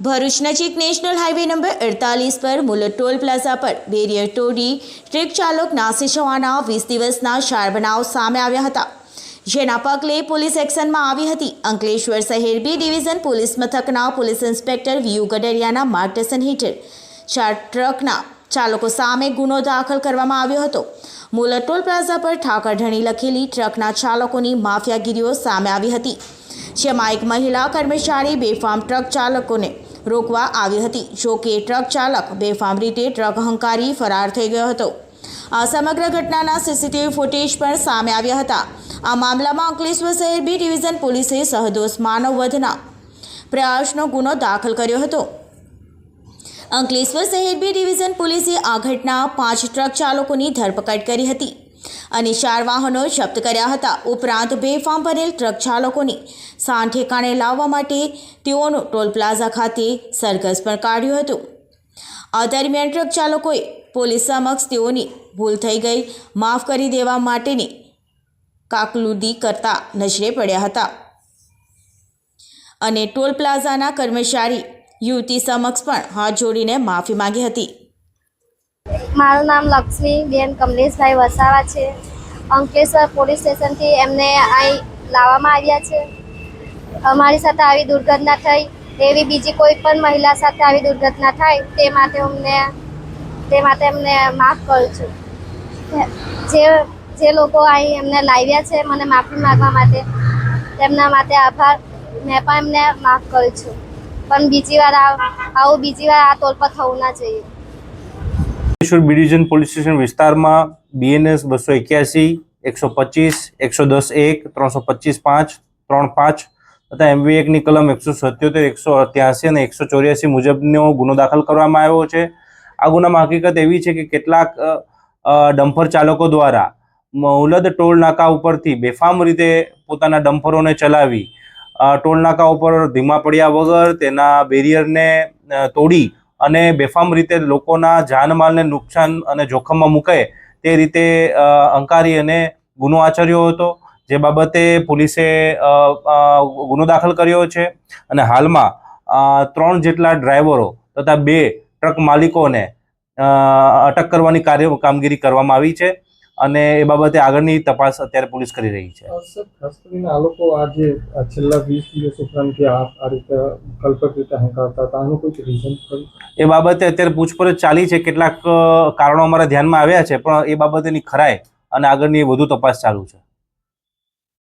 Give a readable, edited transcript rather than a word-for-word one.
ભરૂચ નજીક national highway number 48 પર મુલત toll plaza પર બેરિયર તોડી ટ્રક ચાલક નાસી જવાના 20 દિવસના 4 બનાવ સામે આવ્યા હતા, જેના પગલે પોલીસ એક્શનમાં આવી હતી। અંકલેશ્વર શહેર બી ડિવિઝન પોલીસ મથકના પોલીસ ઇન્સ્પેક્ટર વીયુ ગડરિયાના માર્ગદર્શન હેઠળ 4 ટ્રકના ચાલકો સામે ગુનો દાખલ કરવામાં આવ્યો હતો। મુલત ટોલ પ્લાઝા પર ઠાકરધણી લખેલી ટ્રકના ચાલકોની માફિયાગીરીઓ સામે આવી હતી, જેમાં એક મહિલા કર્મચારી બેફામ ટ્રક ચાલકોને રોકવા આવી હતી। જો કે ટ્રક ચાલક બેફામ રીતે ટ્રક હંકારી ફરાર થઈ ગયો હતો। આ સમગ્ર ઘટનાના સીસીટીવી ફૂટેજ પણ સામે આવ્યા હતા। આ મામલામાં અંકલેશ્વર શહેર બી ડિવિઝન પોલીસે સહદોષ માનવ વધના પ્રયાસનો ગુનો દાખલ કર્યો હતો। અંકલેશ્વર શહેર બી ડિવિઝન પોલીસે આ ઘટના 5 ટ્રક ચાલકોની ધરપકડ કરી હતી અને 4 વાહનો જપ્ત કર્યા હતા। ઉપરાંત બેફામ બનેલ ટ્રક ચાલકોની સાન ઠેકાણે લાવવા માટે તેઓનું ટોલ પ્લાઝા ખાતે સરઘસ પણ કાઢ્યું હતું। આ દરમિયાન ટ્રક ચાલકોએ પોલીસ સમક્ષ તેઓની ભૂલ થઈ ગઈ, માફ કરી દેવા માટેની કાકલુદી કરતા નજરે પડ્યા હતા અને ટોલ પ્લાઝાના કર્મચારી યુવતી સમક્ષ પણ હાથ જોડીને માફી માંગી હતી। મારું નામ લક્ષ્મીબેન કમલેશભાઈ વસાવા છે। અંકલેશ્વર પોલીસ સ્ટેશનથી એમને અહીં લાવવામાં આવ્યા છે। અમારી સાથે આવી દુર્ઘટના થઈ, એવી બીજી કોઈ પણ મહિલા સાથે આવી દુર્ઘટના થાય તે માટે એમને માફ કરું છું। જે લોકો અહીં એમને લાવ્યા છે મને માફી માગવા માટે, તેમના માટે આભાર। મેં પણ એમને માફ કરું છું, પણ બીજી વાર આ ટોલ પર થવું ના જોઈએ। Ankleshwar B division police station વિસ્તારમાં BNS 281, 125, 110(1), 325(5), 35 તથા MV 1 ની કલમ 177, 183 અને 184 મુજબનો ગુનો દાખલ કરવામાં આવ્યો છે। આ ગુનામાં હકીકત એવી છે કે કેટલાક ડમ્પર ચાલકો દ્વારા મુલત ટોલ નાકા ઉપરથી બેફામ રીતે પોતાના ડમ્પરોને ચલાવી ટોલ નાકા ઉપર ધીમા પડ્યા વગર તેના બેરિયરને તોડી અને બેફામ રીતે લોકોના જાનમાલને નુકસાન અને જોખમમાં મૂકે તે રીતે હંકારી અને ગુનો આચર્યો હતો, જે બાબતે પોલીસે ગુનો દાખલ કર્યો છે અને હાલમાં 3 જેટલા ડ્રાઈવરો તથા 2 ટ્રક માલિકોને અટક કરવાની કામગીરી કરવામાં આવી છે અને એ બાબતે આગળની તપાસ અત્યારે પોલીસ કરી રહી છે। ખાસ કરીને આ લોકો આજે છેલ્લા 20 દિવસ ઉપરાંત આ રીતે કલ્પક રીતે હંકારતા હતા, આનું કોઈ રીઝન ખરું? એ બાબતે અત્યારે પૂછપરછ ચાલી છે। કેટલાક કારણો અમારા ધ્યાનમાં આવ્યા છે, પણ એ બાબતેની ખરાઈ અને આગળની વધુ તપાસ ચાલુ છે।